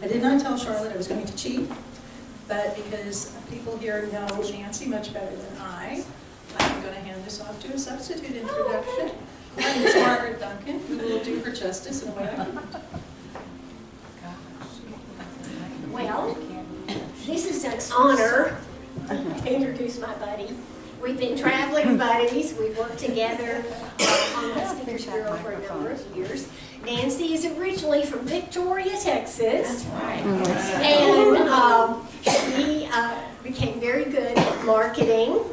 did not tell Charlotte I was going to cheat, but because people here know Nancy much better than I'm going to hand this off to a substitute introduction. My name is Margaret Duncan, who will do her justice in a way I couldn't. Well, this is an honor to introduce my buddy. We've been traveling buddies. We've worked together on the Speakers Bureau for a number of years. Nancy is originally from Victoria, Texas. That's right. And she became very good at marketing.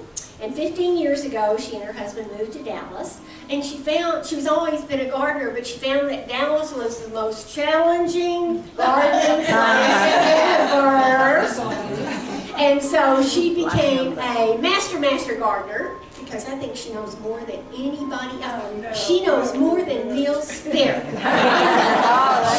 And 15 years ago, she and her husband moved to Dallas. And she was always been a gardener, but she found that Dallas was the most challenging gardening place ever. And so she became a master gardener, because I think she knows more than anybody else. She knows more than Neil Sperry.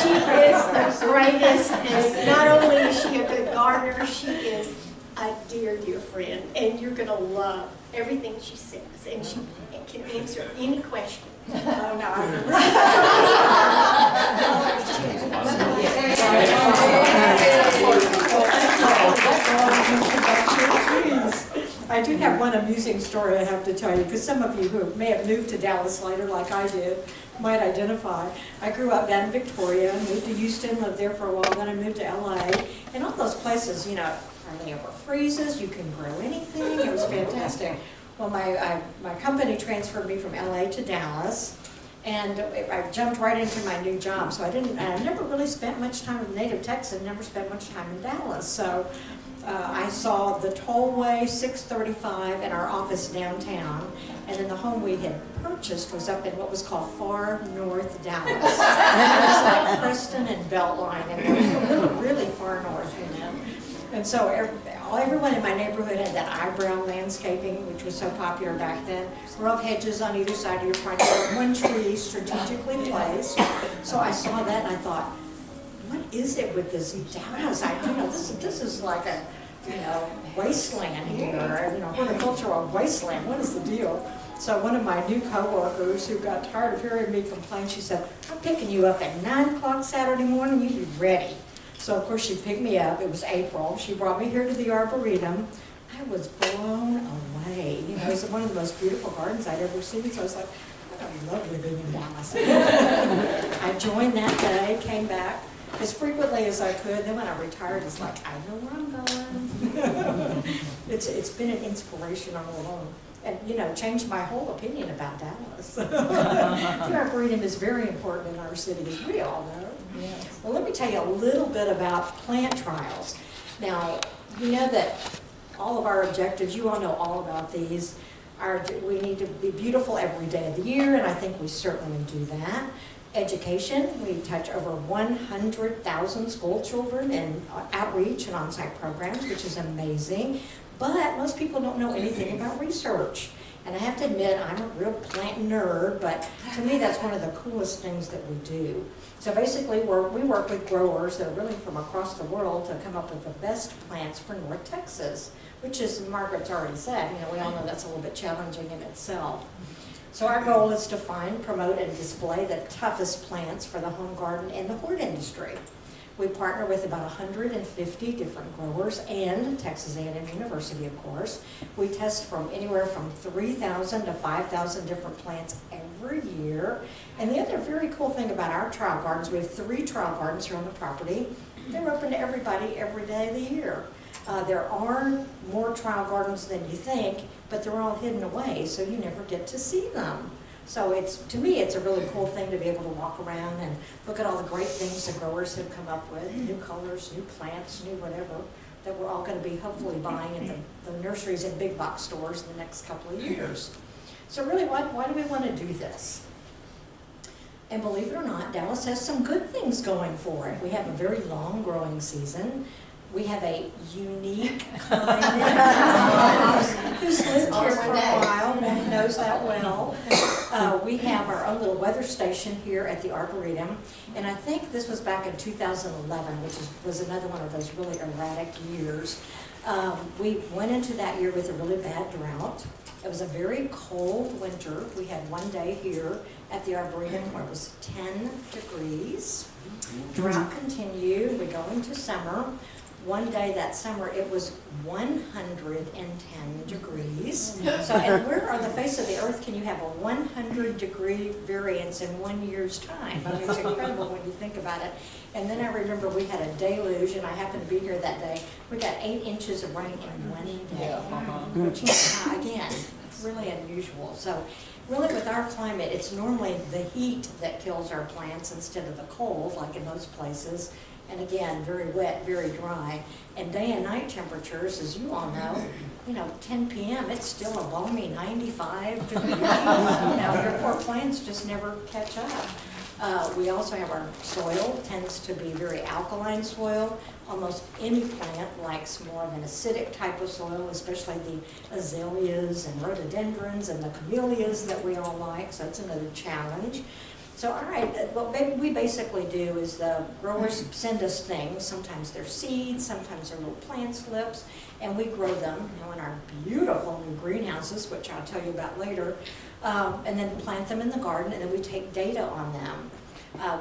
She is the greatest, and not only is she a good gardener, she is a dear, dear friend, and you're going to love everything she says, and she can answer any question. Oh, no. I do have one amusing story I have to tell you, because some of you who may have moved to Dallas later like I did might identify. I grew up down in Victoria, moved to Houston, lived there for a while, then I moved to LA, and all those places, you know, hardly ever freezes, you can grow anything, it was fantastic. Well, my company transferred me from LA to Dallas, and I jumped right into my new job, so I never really spent much time in native Texas, never spent much time in Dallas, so I saw the tollway 635 in our office downtown, and then the home we had purchased was up in what was called far north Dallas. It was like Preston and Beltline, and it was really far north, you know. And so everyone in my neighborhood had that eyebrow landscaping, which was so popular back then. Row of hedges on either side of your front door, one tree strategically placed. So I saw that and I thought, what is it with this Dallas? This is like a, wasteland here, horticultural wasteland. What is the deal? So one of my new coworkers who got tired of hearing me complain, she said, I'm picking you up at 9 o'clock Saturday morning, you be ready. So of course she picked me up, it was April, she brought me here to the Arboretum. I was blown away. It was one of the most beautiful gardens I'd ever seen, so I was like, I love living in Dallas. I joined that day, came back as frequently as I could, then when I retired, it's like, I know where I'm going. It's been an inspiration all along. And, changed my whole opinion about Dallas. The Arboretum is very important in our city, as we all know. Yes. Well, let me tell you a little bit about plant trials. Now, you know that all of our objectives, you all know all about these, we need to be beautiful every day of the year, and I think we certainly do that. Education, we touch over 100,000 school children in outreach and on-site programs, which is amazing. But most people don't know anything about research. And I have to admit, I'm a real plant nerd, but to me that's one of the coolest things that we do. So basically, we work with growers that are really from across the world to come up with the best plants for North Texas, which is, Margaret's already said, we all know that's a little bit challenging in itself. So our goal is to find, promote, and display the toughest plants for the home garden and the hort industry. We partner with about 150 different growers and Texas A&M University, of course. We test from anywhere from 3,000 to 5,000 different plants every year. And the other very cool thing about our trial gardens, we have 3 trial gardens here on the property. They're open to everybody every day of the year. There are more trial gardens than you think, but they're all hidden away, so you never get to see them. So to me, it's a really cool thing to be able to walk around and look at all the great things the growers have come up with, new colors, new plants, new whatever, that we're all going to be hopefully buying at the nurseries and big box stores in the next couple of years. So really, why do we want to do this? And believe it or not, Dallas has some good things going for it. We have a very long growing season. We have a unique climate. Who's lived here for a while and knows that well. We have our own little weather station here at the Arboretum, and I think this was back in 2011, which was another one of those really erratic years. We went into that year with a really bad drought. It was a very cold winter. We had one day here at the Arboretum where it was 10 degrees. Drought continued, we go into summer. One day that summer, it was 110 degrees. So, and where on the face of the earth can you have a 100-degree variance in 1 year's time? I mean, it's incredible when you think about it. And then I remember we had a deluge, and I happened to be here that day. We got 8 inches of rain in 1 day, which is, again, really unusual. So really with our climate, it's normally the heat that kills our plants instead of the cold, like in most places. And again, very wet, very dry. And day and night temperatures, as you all know, 10 p.m., it's still a balmy 95 degrees. Your poor plants just never catch up. We also have our soil, tends to be very alkaline soil. Almost any plant likes more of an acidic type of soil, especially the azaleas and rhododendrons and the camellias that we all like, so that's another challenge. So, all right, what we basically do is the growers send us things. Sometimes they're seeds, sometimes they're little plant slips, and we grow them in our beautiful new greenhouses, which I'll tell you about later, and then plant them in the garden, and then we take data on them.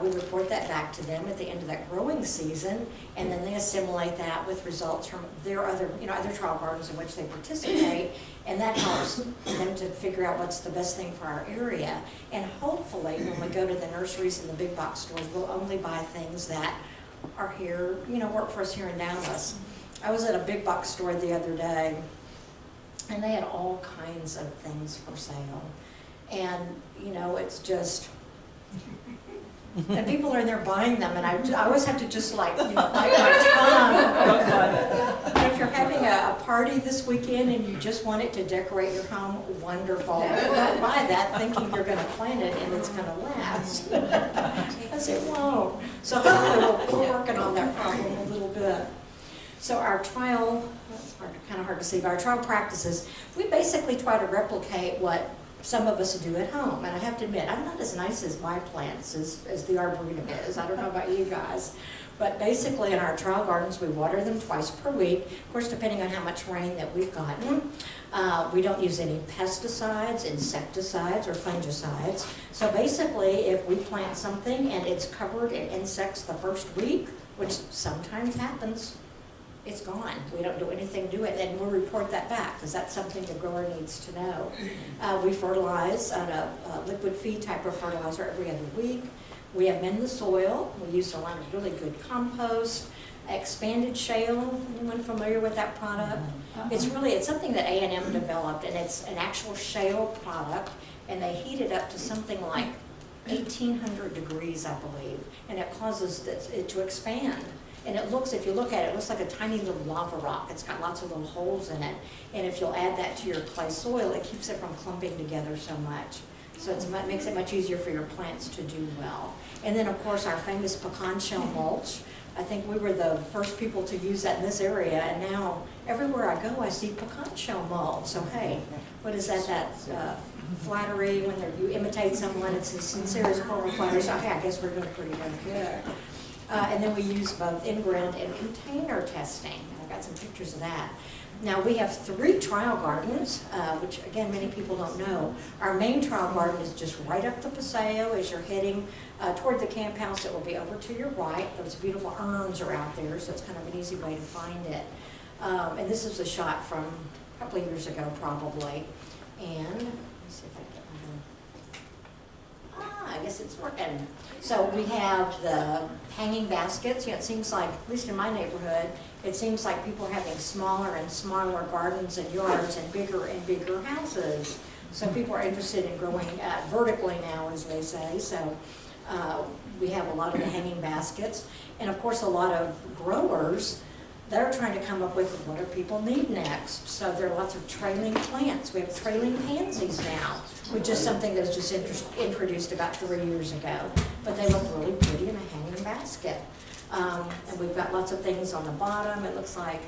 We report that back to them at the end of that growing season, and then they assimilate that with results from their other trial gardens in which they participate, and that helps them to figure out what's the best thing for our area. And hopefully, when we go to the nurseries and the big box stores, we'll only buy things that are here, work for us here in Dallas. I was at a big box store the other day, and they had all kinds of things for sale. And, it's just... And people are in there buying them, and I always have to just bite my tongue. And if you're having a party this weekend and you just want it to decorate your home, wonderful. Don't buy that thinking you're going to plant it and it's going to last. Because it won't. So hopefully we're working on that problem a little bit. So our trial, that's kind of hard to see, but our trial practices, we basically try to replicate what some of us do at home. And I have to admit, I'm not as nice as my plants as the Arboretum is. I don't know about you guys. But basically in our trial gardens, we water them twice per week. Of course, depending on how much rain that we've gotten. We don't use any pesticides, insecticides, or fungicides. So basically, if we plant something and it's covered in insects the first week, which sometimes happens, it's gone. We don't do anything to it, and we'll report that back because that's something the grower needs to know. We fertilize on a liquid feed type of fertilizer every other week. We amend the soil. We use a lot of really good compost, expanded shale. Anyone familiar with that product? It's something that A&M developed, and it's an actual shale product, and they heat it up to something like 1,800 degrees, I believe, and it causes it to expand. And it looks, if you look at it, it looks like a tiny little lava rock. It's got lots of little holes in it. And if you'll add that to your clay soil, it keeps it from clumping together so much. So it makes it much easier for your plants to do well. And then, of course, our famous pecan shell mulch. I think we were the first people to use that in this area. And now, everywhere I go, I see pecan shell mulch. So, hey, what is that flattery when you imitate someone? It's as sincere as formal flattery. So, hey, I guess we're doing pretty good. And then we use both in-ground and container testing. I've got some pictures of that. Now we have 3 trial gardens, which again many people don't know. Our main trial garden is just right up the Paseo as you're heading toward the camp house. It will be over to your right. Those beautiful urns are out there, so it's kind of an easy way to find it. And this is a shot from a couple of years ago probably. And let me see if I can get I guess it's working. So we have the hanging baskets. It seems like, at least in my neighborhood, it seems like people are having smaller and smaller gardens and yards and bigger houses. So people are interested in growing vertically now, as they say. So we have a lot of the hanging baskets. And of course, a lot of growers, they're trying to come up with what do people need next. So there are lots of trailing plants. We have trailing pansies now, which is something that was just introduced about 3 years ago. But they look really pretty in a hanging basket. And we've got lots of things on the bottom. It looks like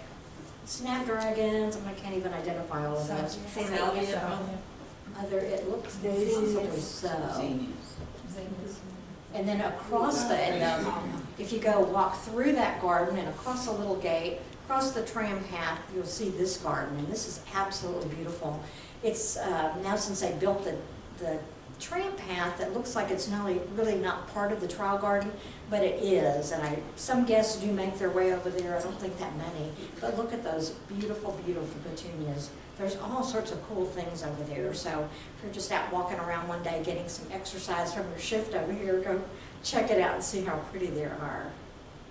snapdragons, and I can't even identify all of those. It looks possibly so. And then across if you go walk through that garden and across a little gate, across the tram path, you'll see this garden, and this is absolutely beautiful. It's now since they built the tram path that looks like it's really not part of the trial garden, but it is. And some guests do make their way over there. I don't think that many. But look at those beautiful, beautiful petunias. There's all sorts of cool things over there. So if you're just out walking around one day getting some exercise from your shift over here, go check it out and see how pretty they are.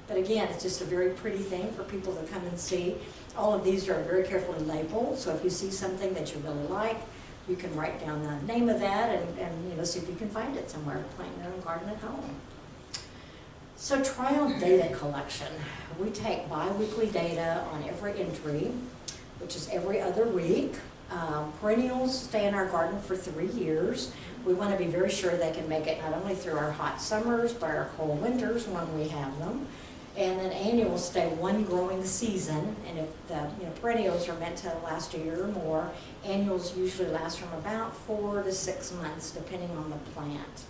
But again, it's just a very pretty thing for people to come and see. All of these are very carefully labeled, so if you see something that you really like, you can write down the name of that and see if you can find it somewhere to plant your own garden at home. So trial data collection. We take bi-weekly data on every entry, which is every other week. Perennials stay in our garden for 3 years. We want to be very sure they can make it not only through our hot summers, but our cold winters when we have them. And then annuals stay one growing season, and if the perennials are meant to last a year or more, annuals usually last from about 4 to 6 months, depending on the plant.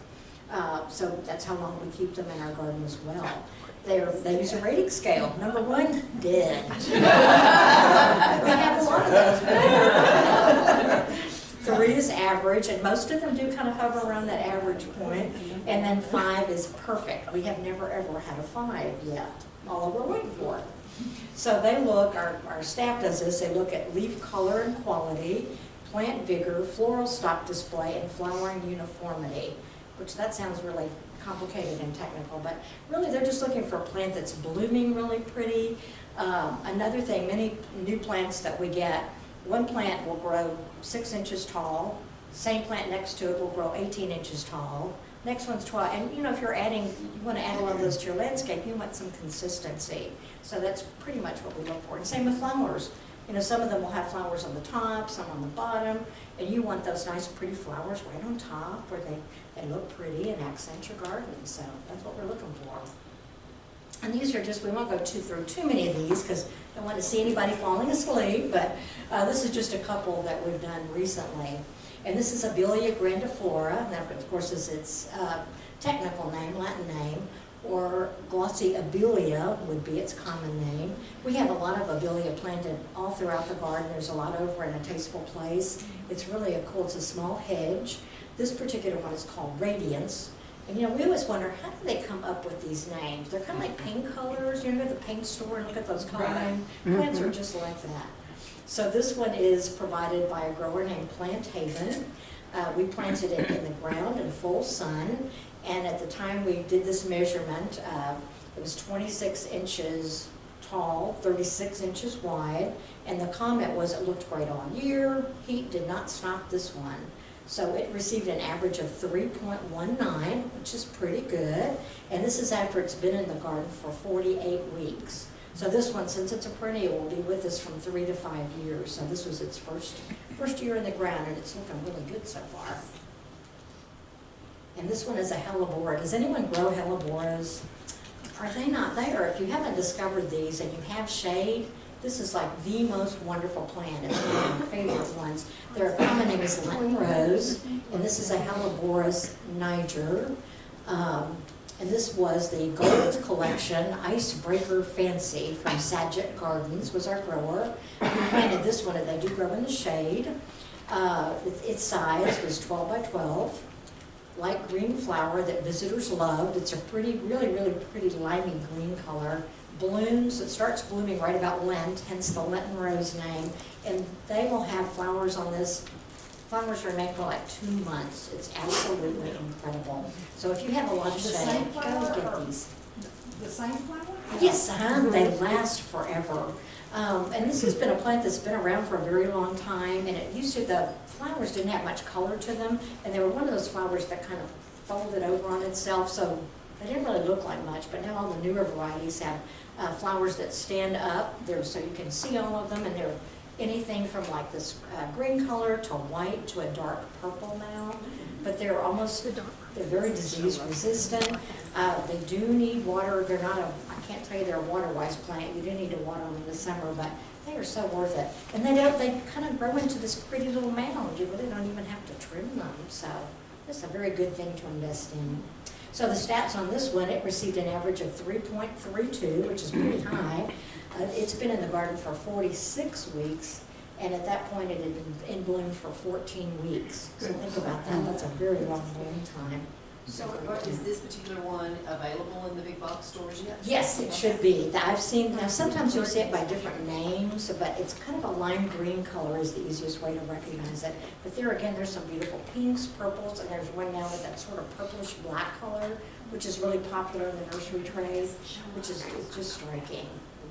So that's how long we keep them in our garden as well. They use a rating scale. Number 1, dead. We have a lot of those. 3 is average, and most of them do kind of hover around that average point. And then 5 is perfect. We have never ever had a 5 yet, although we're waiting for it. So they look, our staff does this, they look at leaf color and quality, plant vigor, floral stalk display, and flowering uniformity, which that sounds really complicated and technical, but really they're just looking for a plant that's blooming really pretty. Another thing, many new plants that we get, one plant will grow 6 inches tall, same plant next to it will grow 18 inches tall, next one's 12, and if you're adding, you want to add a lot of those to your landscape, you want some consistency. So that's pretty much what we look for. And same with flowers. Some of them will have flowers on the top, some on the bottom, and you want those nice pretty flowers right on top where they look pretty and accent your garden. So that's what we're looking for. And these are just, we won't go through too many of these because I don't want to see anybody falling asleep, but this is just a couple that we've done recently. And this is Abelia grandiflora, and that of course is its technical name, Latin name, or glossy abelia would be its common name. We have a lot of abelia planted all throughout the garden. There's a lot over in a tasteful place. It's really it's a small hedge. This particular one is called Radiance. And we always wonder, how do they come up with these names? They're kind of like paint colors. You go to the paint store and look at those color names. Plants are just like that. So this one is provided by a grower named Plant Haven. We planted it in the ground in full sun. And at the time we did this measurement, it was 26 inches tall, 36 inches wide. And the comment was it looked great all year. Heat did not stop this one. So it received an average of 3.19, which is pretty good. And this is after it's been in the garden for 48 weeks. So this one, since it's a perennial, will be with us from 3 to 5 years. So this was its first year in the ground, and it's looking really good so far. And this one is a hellebora. Does anyone grow helleboras? Are they not there? If you haven't discovered these and you have shade, this is like the most wonderful plant. It's one of my favorite ones. Their common name is Lenten Rose, and this is a Helleboris niger. And this was the Gold Collection Icebreaker Fancy from Saget Gardens, was our grower. We planted this one, and they do grow in the shade. Its size was 12 by 12. Light green flower that visitors loved. It's a pretty, really, really pretty limey green color. Blooms, it starts blooming right about Lent, hence the Lenten Rose name. And they will have flowers on this. Flowers remain for like 2 months. It's absolutely incredible. So if you have a lot of shade, go get these. The same flower? Yes, they last forever. And this has been a plant that's been around for a very long time, and it used to, the flowers didn't have much color to them, and they were one of those flowers that kind of folded over on itself, so they didn't really look like much, but now all the newer varieties have flowers that stand up, so you can see all of them, and they're anything from like this green color to white to a dark purple now, but they're very disease resistant. They do need water. They're not I can't tell you they're a water-wise plant. You do need to water them in the summer, but they are so worth it. And they kind of grow into this pretty little mound. You really don't even have to trim them, so it's a very good thing to invest in. So the stats on this one, it received an average of 3.32, which is pretty high. It's been in the garden for 46 weeks, And at that point, it had been in bloom for 14 weeks. So think about that, that's a very long bloom time. So is this particular one available in the big box stores yet? Yes, it should be. I've seen, now sometimes you'll see it by different names, but it's kind of a lime green color is the easiest way to recognize it. But there again, there's some beautiful pinks, purples, and there's one now with that sort of purplish black color, which is really popular in the nursery trays, which is just striking.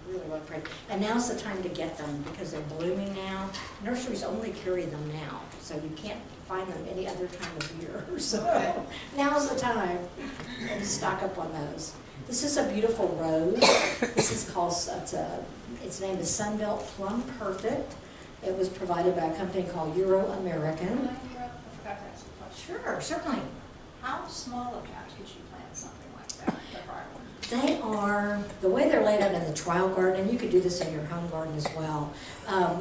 Really, really pretty. And now's the time to get them because they're blooming now. Nurseries only carry them now, so you can't find them any other time of year. So now's the time to stock up on those. This is a beautiful rose. This is called, its name is Sunbelt Plum Perfect. It was provided by a company called Euro American. I forgot to ask a question. Sure, certainly. How small a patch could you plant something like that, the hard one? They are, the way they're laid out in the trial garden, and you could do this in your home garden as well,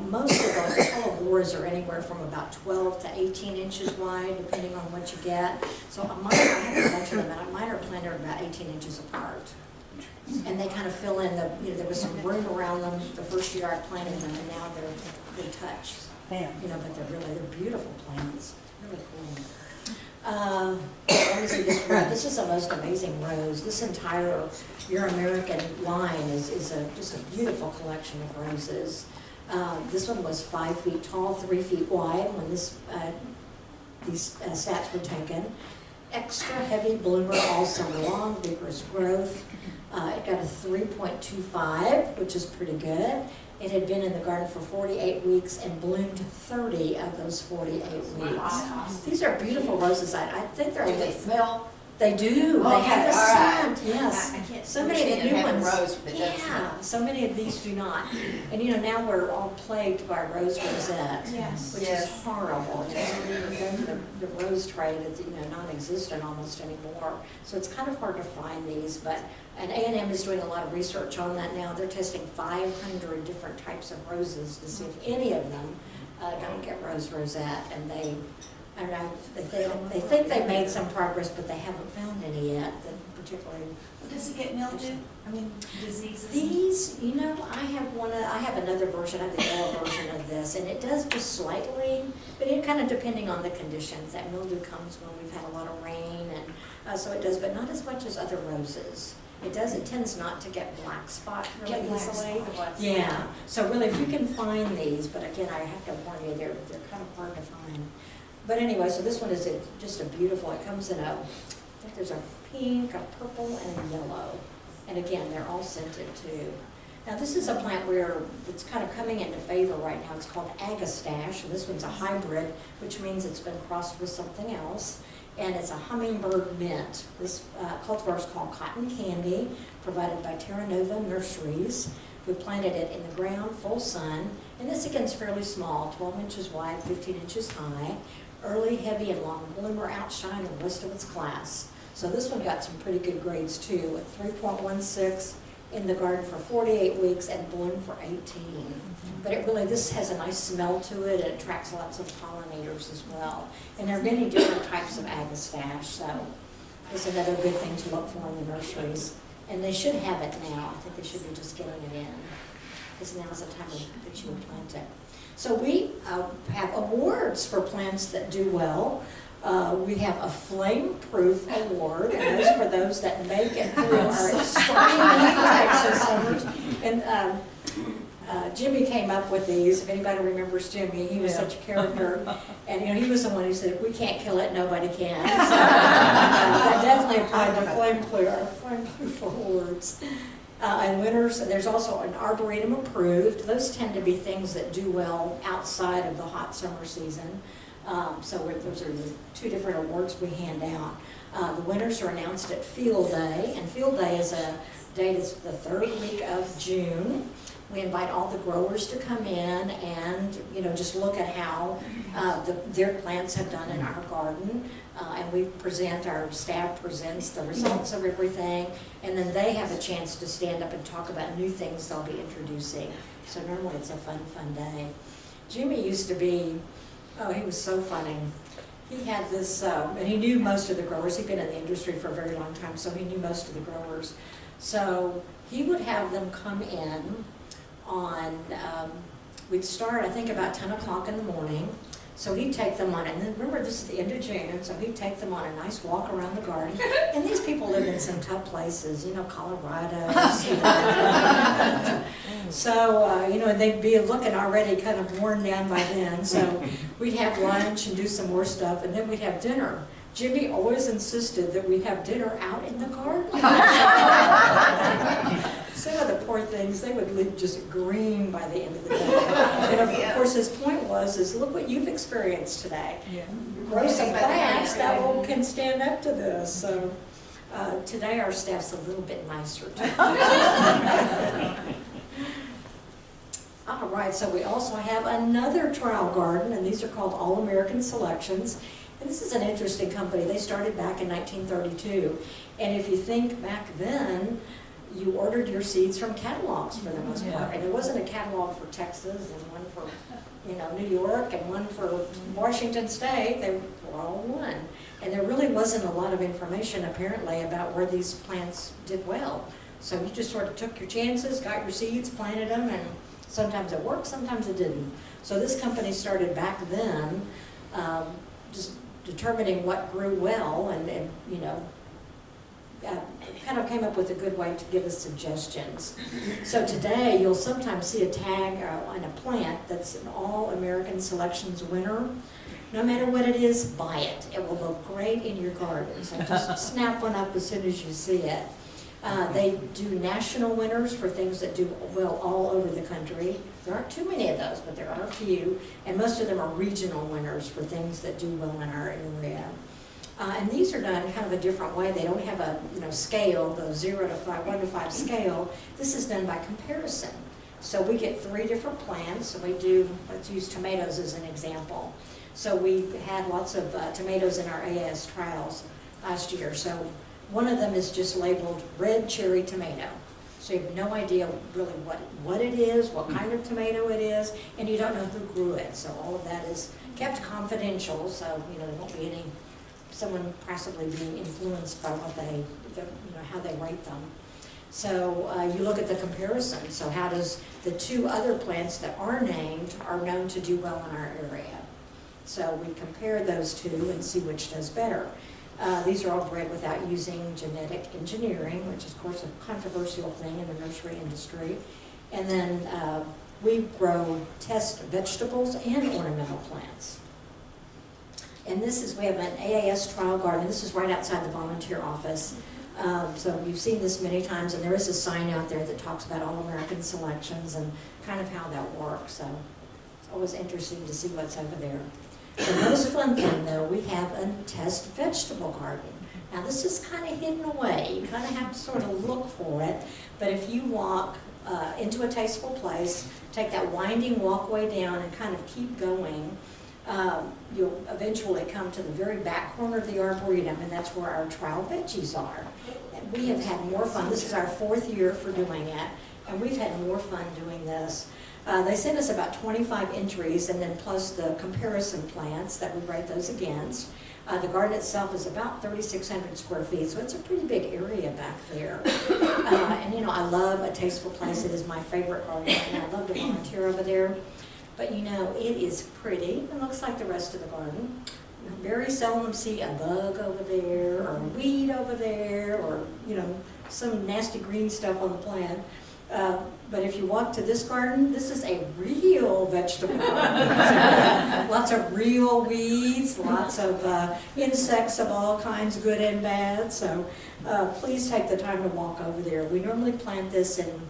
most of the awards are anywhere from about 12 to 18 inches wide, depending on what you get. So mine, I have a bunch of them, and mine are planted about 18 inches apart. And they kind of fill in the, there was some room around them the first year I planted them, and now they're good touch. But they're beautiful plants, really cool. Let me see this rose. This is the most amazing rose. This entire Your American line is just a beautiful collection of roses. This one was 5 feet tall, 3 feet wide when these stats were taken. Extra heavy bloomer all summer long, vigorous growth. It got a 3.25, which is pretty good. It had been in the garden for 48 weeks and bloomed 30 of those 48 weeks. Wow. These are beautiful roses. I think they're. Do they smell? They do. Okay, They have a all right. scent. Yes. I can't So many of the understand new having ones. rose that doesn't smell. Yeah. So many of these do not. And now we're all plagued by rose rosette. Yes. Which Yes. is horrible. The rose trade is non-existent almost anymore. So it's kind of hard to find these, but and A&M is doing a lot of research on that now. They're testing 500 different types of roses to see if any of them don't get rose rosette, and they think they made some progress, but they haven't found any yet that particularly. Does it get mildew? I mean, diseases? These, I have another version, I have the yellow version of this, and it does just slightly, but it kind of depending on the conditions. That mildew comes when we've had a lot of rain, and so it does, but not as much as other roses. It tends not to get black spot really easily. Yeah, so really if you can find these, but again, I have to warn you, they're kind of hard to find. But anyway, so this one is just a beautiful, it comes in I think there's a pink, a purple, and a yellow. And again, they're all scented too. Now this is a plant it's kind of coming into favor right now. It's called Agastache, and this one's a hybrid, which means it's been crossed with something else. And it's a hummingbird mint. This cultivar is called Cotton Candy, provided by Terra Nova Nurseries. We planted it in the ground, full sun, and this again is fairly small, 12 inches wide, 15 inches high. Early, heavy, and long bloomer outshine the rest of its class. So this one got some pretty good grades too, at 3.16 in the garden for 48 weeks and bloomed for 18. But this has a nice smell to it. It attracts lots of pollinators as well. And there are many different types of agastache, so it's another good thing to look for in the nurseries. And they should have it now. I think they should be just getting it in, because now's the time that you would plant it. So we have awards for plants that do well. We have a flame-proof award, and those for those that make it through our extreme Texas summers. And Jimmy came up with these. If anybody remembers Jimmy, he was such a character. And he was the one who said, if we can't kill it, nobody can. So, that definitely applied to flame-proof awards. And winners, there's also an Arboretum approved. Those tend to be things that do well outside of the hot summer season. So those are the two different awards we hand out. The winners are announced at Field Day, and Field Day is a date is the 3rd week of June. We invite all the growers to come in and just look at how their plants have done in our garden, and our staff presents the results of everything, and then they have a chance to stand up and talk about new things they'll be introducing. So normally it's a fun day. Jimmy used to be, he was so funny. He had this, and he knew most of the growers. He'd been in the industry for a very long time, so he knew most of the growers. So he would have them come in on we'd start, I think, about 10 o'clock in the morning. So he'd take them on, and then remember, this is the end of June, so he'd take them on a nice walk around the garden. And these people live in some tough places, you know, Colorado. So, you know, and they'd be looking already kind of worn down by then. So we'd have lunch and do some more stuff, and then we'd have dinner. Jimmy always insisted that we have dinner out in the garden. Some of the poor things, they would live just green by the end of the day. And of course, his point was, is look what you've experienced today. Grow some plants that can stand up to this. So today our staff's a little bit nicer too. All right, so we also have another trial garden, and these are called All-American Selections. And this is an interesting company. They started back in 1932. And if you think back then, you ordered your seeds from catalogs for the most part. And there wasn't a catalog for Texas and one for, you know, New York and one for Washington State. They were all one. And there really wasn't a lot of information apparently about where these plants did well. So you just sort of took your chances, got your seeds, planted them, and sometimes it worked, sometimes it didn't. So this company started back then, just determining what grew well, and you know, kind of came up with a good way to give us suggestions. So today you'll sometimes see a tag on a plant that's an All-American Selections winner. No matter what it is, buy it. It will look great in your garden. So just snap one up as soon as you see it. They do national winners for things that do well all over the country. There aren't too many of those, but there are a few. And most of them are regional winners for things that do well in our area. And these are done kind of a different way. They don't have a scale, the 0 to 5, 1 to 5 scale. This is done by comparison. So we get 3 different plants. So we do, let's use tomatoes as an example. So we had lots of tomatoes in our AS trials last year. So one of them is just labeled red cherry tomato. So you have no idea really what it is, what kind of tomato it is, and you don't know who grew it. So all of that is kept confidential, so there won't be someone possibly being influenced by what they, how they rate them. So you look at the comparison. So how does the 2 other plants that are named are known to do well in our area? So we compare those 2 and see which does better. These are all bred without using genetic engineering, which is, of course, a controversial thing in the nursery industry. And then we grow test vegetables and ornamental plants. And this is, we have an AAS trial garden. This is right outside the volunteer office. So you've seen this many times, and there is a sign out there that talks about All-American Selections and kind of how that works. So it's always interesting to see what's over there. The most fun thing, though, we have a test vegetable garden. Now, this is kind of hidden away. You kind of have to sort of look for it. But if you walk into a tasteful place, take that winding walkway down and kind of keep going, you'll eventually come to the very back corner of the Arboretum, and that's where our trial veggies are. And we have had more fun. This is our 4th year for doing it, and we've had more fun doing this. They sent us about 25 entries, and then plus the comparison plants that we rate those against. The garden itself is about 3,600 square feet, so it's a pretty big area back there. And I love a tasteful place. It is my favorite garden, and I love to volunteer over there. But it is pretty. It looks like the rest of the garden. You very seldom see a bug over there, or a weed over there, or some nasty green stuff on the plant. But if you walk to this garden, this is a real vegetable garden. Lots of real weeds, lots of insects of all kinds, good and bad. So please take the time to walk over there. We normally plant this in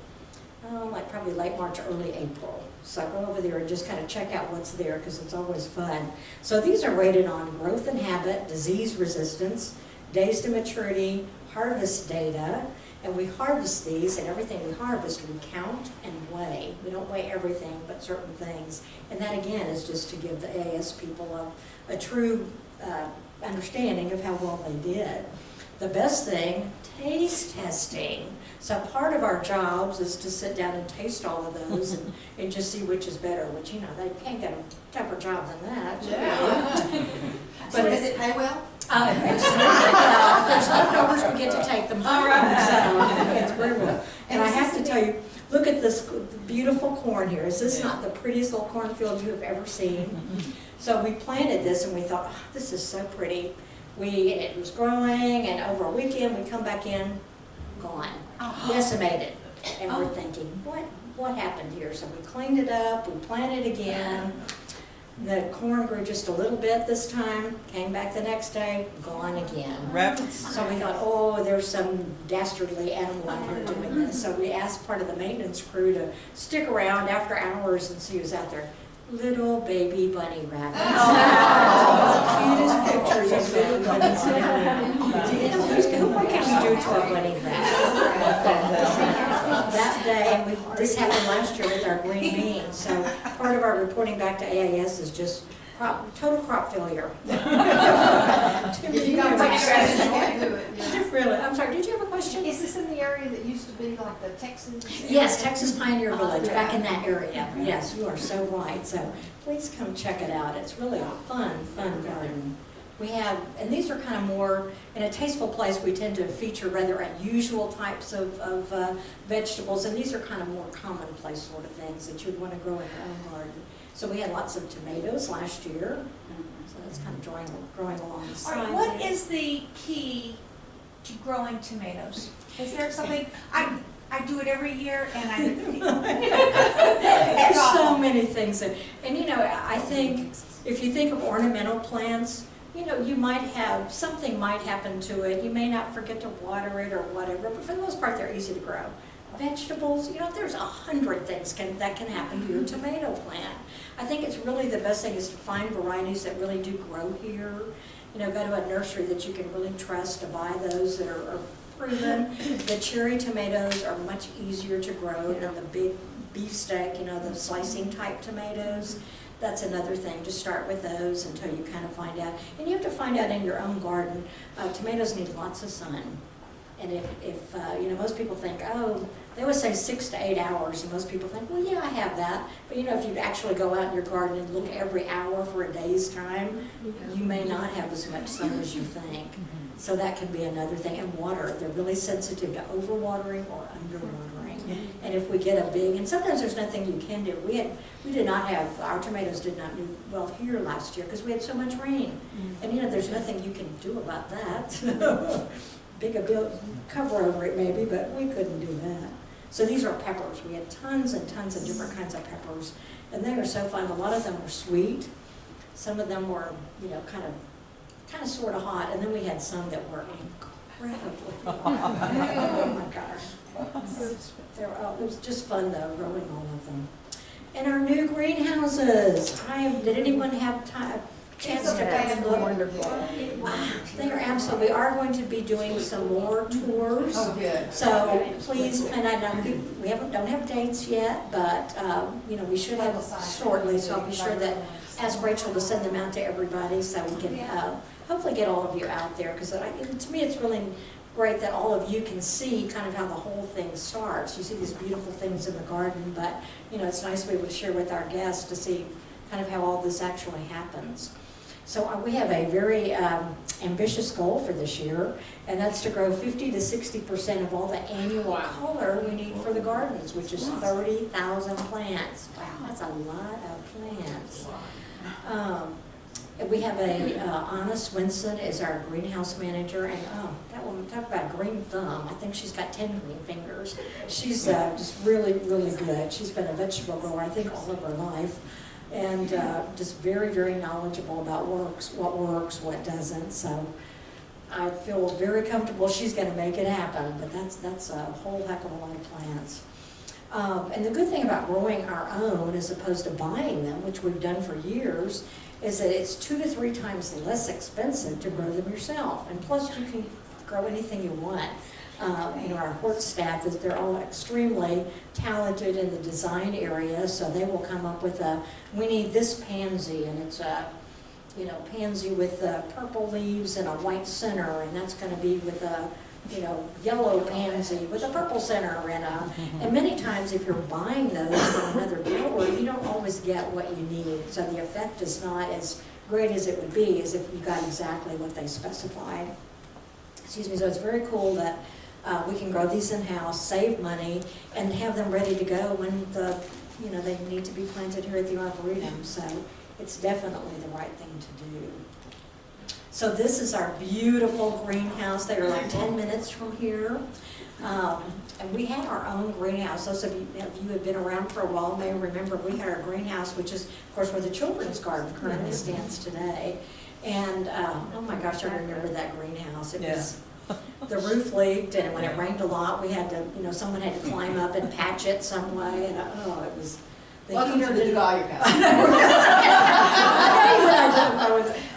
probably late March, early April. So go over there and just kind of check out what's there, because it's always fun. So these are rated on growth and habit, disease resistance, days to maturity, harvest data. And we harvest these, and everything we harvest we count and weigh. We don't weigh everything, but certain things. And that, again, is just to give the AS people a true understanding of how well they did. The best thing, taste testing. So part of our jobs is to sit down and taste all of those and just see which is better, which, they can't get a tougher job than that. Yeah. So does it pay well? If there's leftovers, we get to take them home. So it's very well. And I have to tell you, look at at this beautiful corn here. Is this not the prettiest little cornfield you have ever seen? So we planted this and we thought, oh, this is so pretty. It was growing, and over a weekend we come back in, gone, decimated. And we're thinking, what happened here? So we cleaned it up, we planted again. The corn grew just a little bit this time, came back the next day, gone again. Rabbits. So we thought, oh, there's some dastardly animal out here doing this. So we asked part of the maintenance crew to stick around after hours and see who's out there. Little baby bunny rabbits. The cutest pictures of little bunnies. What can we do to a bunny rabbit? That day, and this happened last year with our green beans, so part of our reporting back to AAS is just total crop failure. You got grass, you can't do it. Yeah. Really, I'm sorry, did you have a question? Is this in the area that used to be like the Texas? Yes, Texas Pioneer Village, back in that area. Yes, you are so right. So please come check it out. It's really a fun garden. We have, and these are kind of more, in a tasteful place, we tend to feature rather unusual types of vegetables, and these are kind of more commonplace sort of things that you'd want to grow in your own garden. So we had lots of tomatoes last year, so that's kind of growing along the All side. right, what is the key to growing tomatoes? Is there something, I do it every year and I. There's so many things, and you know, I think if you think of ornamental plants, you know, you might have, something might happen to it. You may not forget to water it or whatever, but for the most part, they're easy to grow. Vegetables, you know, there's 100 things that can happen to your tomato plant. I think it's really the best thing is to find varieties that really do grow here. You know, go to a nursery that you can really trust to buy those that are proven. The cherry tomatoes are much easier to grow than the big beefsteak, you know, the slicing type tomatoes. That's another thing, just start with those until you kind of find out. And you have to find out in your own garden, tomatoes need lots of sun. And if you know, most people think, oh, they always say 6 to 8 hours, and most people think, well, yeah, I have that. But you know, if you actually go out in your garden and look every hour for a day's time, you may not have as much sun as you think. So that can be another thing. And water, they're really sensitive to overwatering or underwatering. And if we get a big, and sometimes there's nothing you can do. We did not have, our tomatoes did not do well here last year because we had so much rain. And you know, there's nothing you can do about that. Big a bill, cover over it maybe, but we couldn't do that. So these are peppers. We had tons and tons of different kinds of peppers. And they are so fun. A lot of them were sweet. Some of them were, you know, kind of sort of hot. And then we had some that were incredibly hot. Oh my gosh. It was just fun though, growing all of them. And our new greenhouses. Did anyone have chance to come and look? Wonderful. They are absolutely. We are going to be doing some more tours. Oh, good. So please, and I know we don't have dates yet, but you know, we should have shortly. So I'll be sure that ask Rachel to send them out to everybody so we can hopefully get all of you out there, because to me it's really great that all of you can see kind of how the whole thing starts. You see these beautiful things in the garden, but you know, it's nice to be able to share with our guests to see kind of how all this actually happens. So we have a very ambitious goal for this year, and that's to grow 50 to 60% of all the annual color we need for the gardens, which is 30,000 plants. Wow, that's a lot of plants. We have Anna Swinson is our greenhouse manager, and that woman, talk about green thumb. I think she's got 10 green fingers. She's just really, really good. She's been a vegetable grower, I think, all of her life. And just very, very knowledgeable about what works, what doesn't. So I feel very comfortable she's going to make it happen, but that's a whole heck of a lot of plants. And the good thing about growing our own as opposed to buying them, which we've done for years, is that it's 2 to 3 times less expensive to grow them yourself. And plus you can grow anything you want. You know, our hort staff, they're all extremely talented in the design area, so they will come up with we need this pansy, and it's a, you know, pansy with purple leaves and a white center, and that's going to be with a, you know, yellow pansy with a purple center, and many times if you're buying those from another grower, you don't always get what you need, so the effect is not as great as it would be as if you got exactly what they specified. Excuse me. So it's very cool that We can grow these in-house, save money, and have them ready to go when they need to be planted here at the Arboretum. So it's definitely the right thing to do. So this is our beautiful greenhouse. They are like 10 minutes from here. And we had our own greenhouse. Those of you who have been around for a while may remember we had our greenhouse, which is, of course, where the children's garden currently stands today. And, oh my gosh, I remember that greenhouse. It was, the roof leaked, and when it rained a lot, we had to, someone had to climb up and patch it some way, and it was, the heater didn't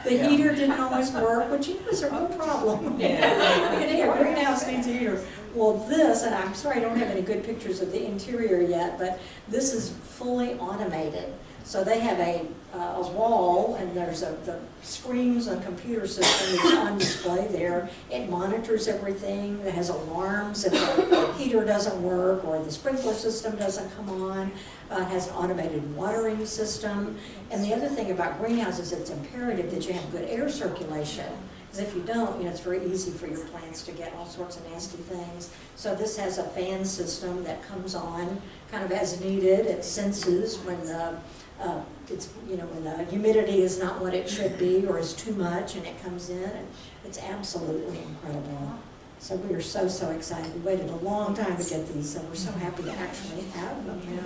the heater didn't always work, which was a real problem. A greenhouse needs a heater. Well, this, and I'm sorry I don't have any good pictures of the interior yet, but this is fully automated. So they have a wall, and there's the screens and computer system is on display there. It monitors everything. It has alarms if the heater doesn't work or the sprinkler system doesn't come on. It has an automated watering system. And the other thing about greenhouses, it's imperative that you have good air circulation. Because if you don't, it's very easy for your plants to get all sorts of nasty things. So this has a fan system that comes on kind of as needed. It senses when the when the humidity is not what it should be or is too much, and it comes in, and it's absolutely incredible. So we are so excited. We waited a long time to get these, so we're so happy to actually have them now.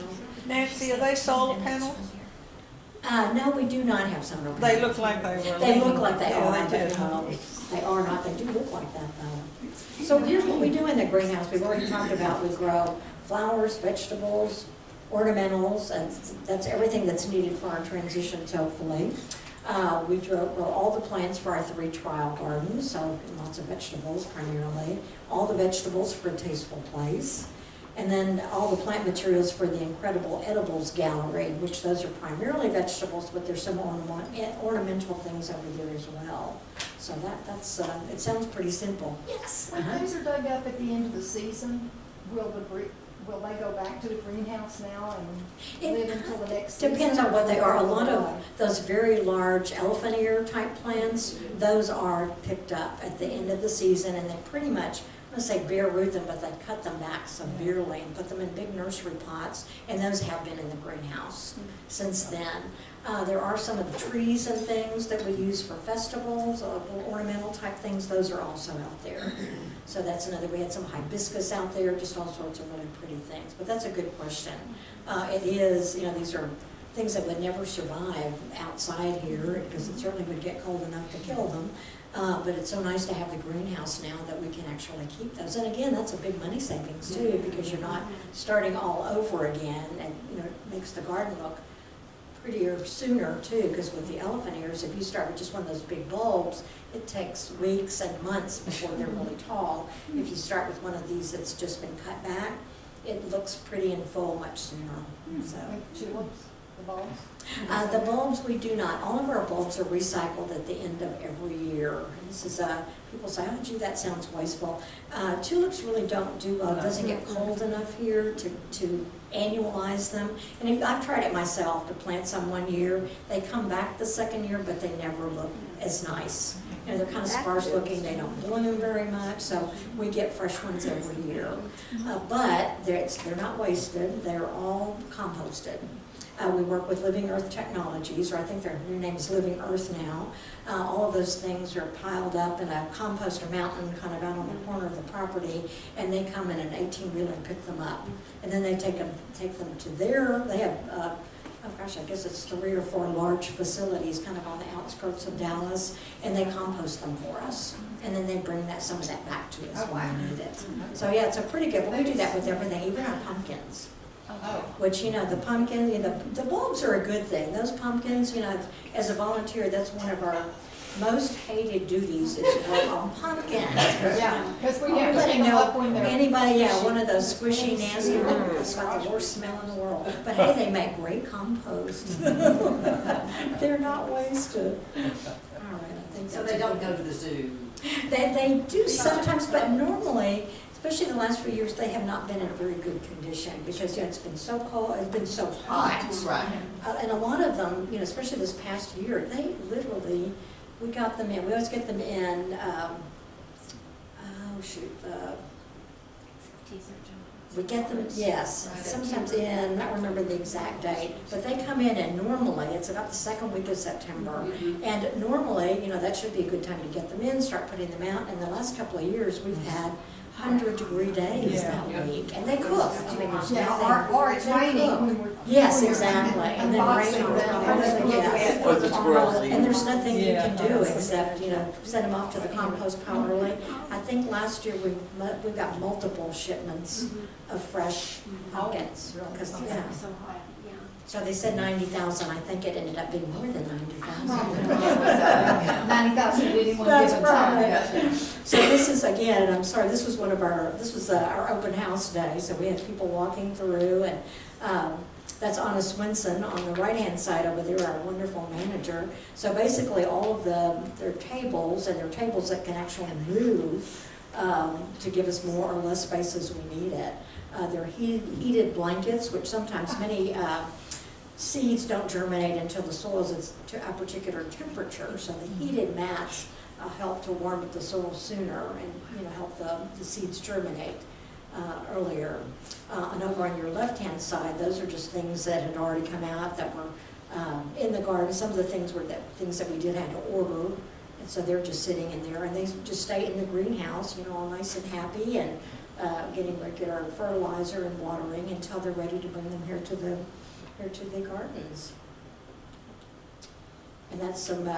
Nancy, are they solar panels? No, we do not have solar panels. They look like they were. They look like they Yeah, are, they but do. no, they are not. They do look like that, though. So here's what we do in the greenhouse. We've already talked about. We grow flowers, vegetables, ornamentals, and that's everything that's needed for our transitions, hopefully. We grow all the plants for our 3 trial gardens, so lots of vegetables primarily. All the vegetables for a tasteful place. And then all the plant materials for the incredible edibles gallery, which those are primarily vegetables, but there's some ornamental things over there as well. So that's it sounds pretty simple. Yes. When those are dug up at the end of the season, will they go back to the greenhouse now and live until the next season? Depends on what they are. A lot of those very large elephant ear type plants, those are picked up at the end of the season, and they pretty much, I'm going to say bare root them, but they cut them back severely and put them in big nursery pots, and those have been in the greenhouse since then. There are some of the trees and things that we use for festivals, ornamental type things, those are also out there. So that's another, we had some hibiscus out there, just all sorts of really pretty things. But that's a good question. It is, these are things that would never survive outside here, because it certainly would get cold enough to kill them. But it's so nice to have the greenhouse now that we can actually keep those. And again, that's a big money savings too, because you're not starting all over again, and it makes the garden look prettier sooner too, because with the elephant ears, if you start with just one of those big bulbs, it takes weeks and months before they're really tall. If you start with one of these that's just been cut back, it looks pretty and full much sooner. So. Like tulips, the bulbs? The bulbs we do not. All of our bulbs are recycled at the end of every year. This is people say, "Oh, gee, that sounds wasteful." Tulips really don't do well. It doesn't get cold enough here to annualize them. And I've tried it myself to plant some one year. They come back the second year, but they never look as nice. They're kind of sparse looking. They don't bloom very much, so we get fresh ones every year. But they're not wasted. They're all composted. We work with Living Earth Technologies, or I think their new name is Living Earth now. All of those things are piled up in a composter mountain kind of out on the corner of the property, and they come in an 18-wheeler and pick them up. And then they take them to they have, oh gosh, I guess it's 3 or 4 large facilities kind of on the outskirts of Dallas, and they compost them for us. And then they bring some of that back to us when we need it. So yeah, it's a pretty good, we do that with everything, even our pumpkins. Which, the pumpkin, the bulbs are a good thing. Those pumpkins, as a volunteer, that's one of our most hated duties is work on pumpkins. Yeah, because we have to clean them up when they're... Anybody, one of those squishy, nasty ones, it's got the worst smell in the world. But hey, they make great compost. They're not wasted. All right, I think So they don't go to the zoo? They do sometimes, but normally, especially the last few years, they have not been in very good condition because it's been so cold, it's been so hot. Right. And a lot of them, especially this past year, they literally, we got them in. We always get them in, We get them, yes, sometimes in, I don't remember the exact date, but they come in and normally, it's about the second week of September. And normally, you know, that should be a good time to get them in, start putting them out. And the last couple of years, we've had 100-degree days that week, and they cook. I mean, there's nothing. Or it's they raining cook. when we're. Yes, exactly, and then rain on top of it, yes. Or the squirrels eat. And there's nothing you can do except, you know, send them off to the compost pile early. I think last year we got multiple shipments of fresh pumpkins, because, yeah. So they said 90,000, I think it ended up being more than 90,000. 90,000 at any one That's given time. right. So this is, again, I'm sorry, this was our open house day, so we had people walking through, and that's Anna Swinson on the right-hand side over there, our wonderful manager. So basically, all of their tables, and they're tables that can actually move to give us more or less space as we need it. They're heated blankets, which sometimes many seeds don't germinate until the soil is to a particular temperature. So the heated mats help to warm up the soil sooner and, you know, help the seeds germinate earlier. And over on your left-hand side, those are just things that had already come out that were in the garden. Some of the things were things that we did have to order, and so they're just sitting in there, and they just stay in the greenhouse, you know, all nice and happy, and getting regular fertilizer and watering until they're ready to bring them here to the gardens. And that's some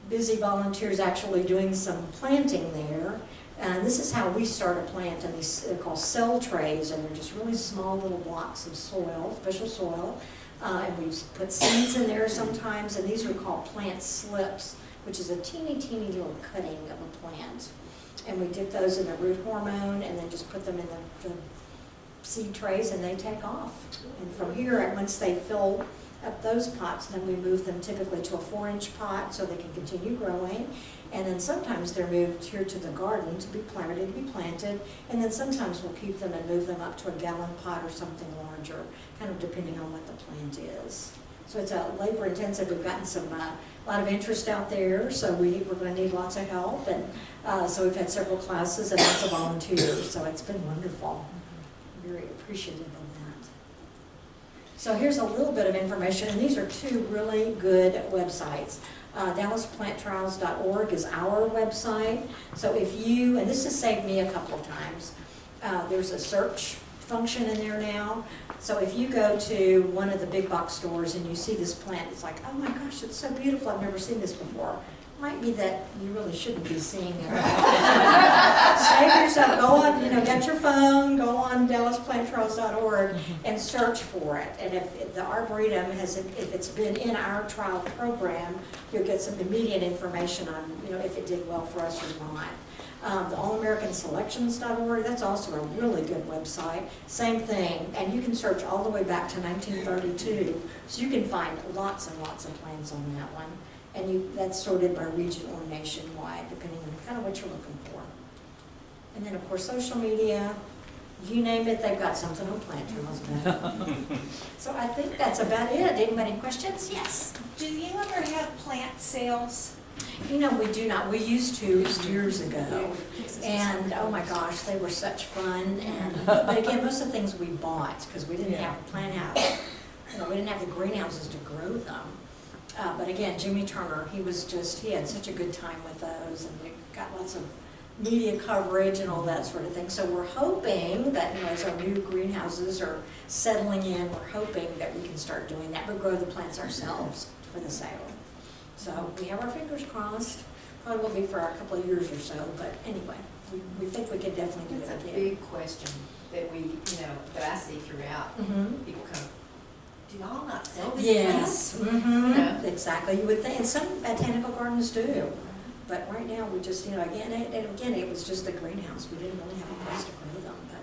busy volunteers actually doing some planting there. And this is how we start a plant, and they're called cell trays, and they're just really small little blocks of soil, special soil. And we put seeds in there sometimes, and these are called plant slips, which is a teeny little cutting of a plant. And we dip those in the root hormone, and then just put them in the seed trays, and they take off. And from here, once they fill up those pots, then we move them typically to a 4-inch pot so they can continue growing. And then sometimes they're moved here to the garden to be planted, and then sometimes we'll keep them and move them up to a gallon pot or something larger, kind of depending on what the plant is. So it's a labor intensive. We've gotten a lot of interest out there, so we're going to need lots of help, and so we've had several classes and lots of volunteers, so it's been wonderful. I'm very appreciative of that. So here's a little bit of information, and these are two really good websites. DallasPlantTrials.org is our website. So if you, and this has saved me a couple of times, there's a search function in there now. So if you go to one of the big box stores and you see this plant, it's like, oh my gosh, it's so beautiful, I've never seen this before. Might be that you really shouldn't be seeing it. Save yourself, go on, get your phone, go on DallasPlantTrials.org and search for it. And if the Arboretum if it's been in our trial program, you'll get some immediate information on, if it did well for us or not. The AllAmericanSelections.org, that's also a really good website. Same thing, and you can search all the way back to 1932, so you can find lots and lots of plants on that one. And that's sorted by region or nationwide, depending on kind of what you're looking for. And then, of course, social media, you name it, they've got something on Plant Trials about it. So I think that's about it. Anybody questions? Yes. Do you ever have plant sales? We do not. We used to years ago. And oh my gosh, they were such fun. But again, most of the things we bought, because we didn't have a plant house. We didn't have the greenhouses to grow them. But again, Jimmy Turner, he had such a good time with those, and we got lots of media coverage and all that sort of thing. So we're hoping that, as our new greenhouses are settling in, we're hoping that we can start doing that, but grow the plants ourselves for the sale. So we have our fingers crossed. Probably will be for a couple of years or so, but anyway, we think we could definitely do That's that a again. big question that that I see throughout. People come, do y'all not sell these Yes, plants? exactly. You would think, and some botanical gardens do. But right now, we just, again, it was just the greenhouse. We didn't really have a place to grow them, but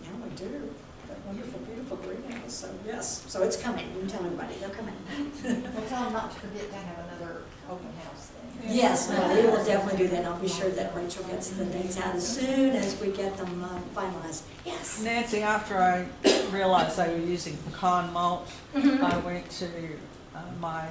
now we do. That wonderful, beautiful greenhouse. So yes, so it's coming. You can tell everybody, they're coming. Well, tell them not to forget to have another open house then. Yes, no, we will definitely do that. And I'll be sure that Rachel gets the dates out as soon as we get them finalized. Yes. Nancy, after I realized they were using pecan mulch, I went to my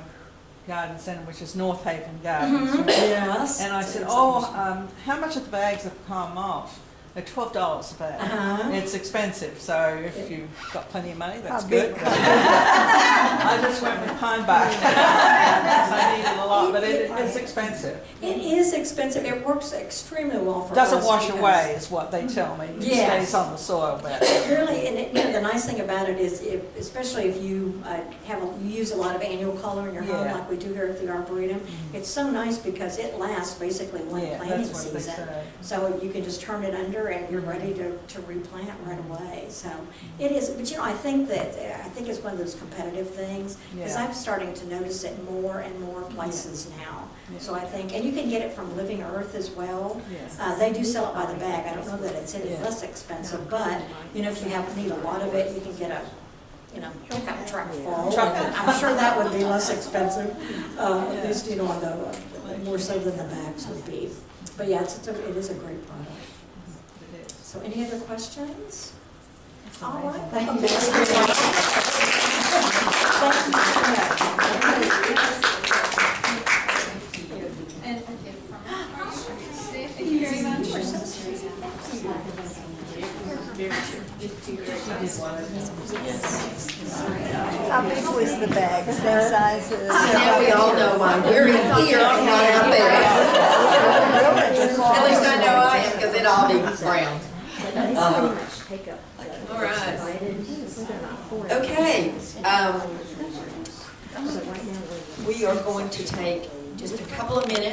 garden center, which is North Haven Gardens. Yes. And I said, how much are the bags of pecan mulch? They're $12 a bag. Uh-huh. It's expensive, so if you've got plenty of money, that's How good. big? I just went with pine bark. I needed a lot, but it's expensive. It is expensive. It works extremely well for us. Doesn't wash because- away is what they tell me. It Yes. stays on the soil better. Really, and you know, the nice thing about it is, especially if you you use a lot of annual color in your home, Yeah. like we do here at the Arboretum, it's so nice because it lasts basically one Yeah, planting that's what they season. say. So you can just turn it under and you're ready to replant right away. So it is, but you know, I think it's one of those competitive things, because Yeah. I'm starting to notice it more and more places now. Yeah. So I think, and you can get it from Living Earth as well. Yeah. They do sell it by the bag. I don't know that it's any Yeah. less expensive, but, you know, if you need a lot of it, you can get a, you know, kind of truck full. Truck full. I'm sure that would be less expensive, at least, you know, on more so than the bags would be. But yeah, it is a great product. It is. So any other questions? All right. Thank you. And thank you very much. How big was the bag? Same size as? Now we all know why we're in here and not out there. At least I know I am, because it all be brown. All right. Okay, we are going to take just a couple of minutes.